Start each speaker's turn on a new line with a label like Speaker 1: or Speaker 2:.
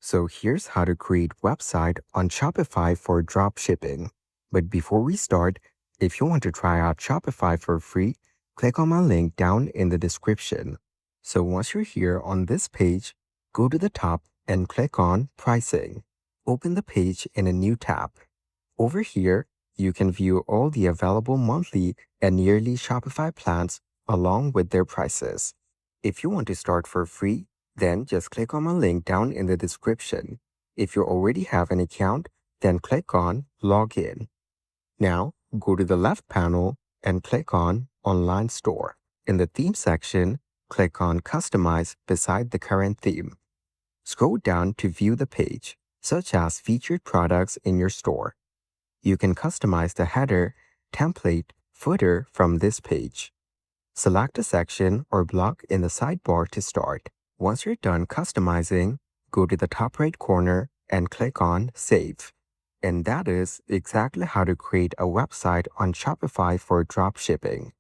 Speaker 1: So here's how to create website on Shopify for dropshipping. But before we start, if you want to try out Shopify for free, click on my link down in the description. So once you're here on this page, go to the top and click on Pricing. Open the page in a new tab. Over here, you can view all the available monthly and yearly Shopify plans along with their prices. If you want to start for free, then just click on my link down in the description. If you already have an account, then click on Login. Now, go to the left panel and click on Online Store. In the theme section, click on Customize beside the current theme. Scroll down to view the page, such as featured products in your store. You can customize the header, template, footer from this page. Select a section or block in the sidebar to start. Once you're done customizing, go to the top right corner and click on Save. And that is exactly how to create a website on Shopify for dropshipping.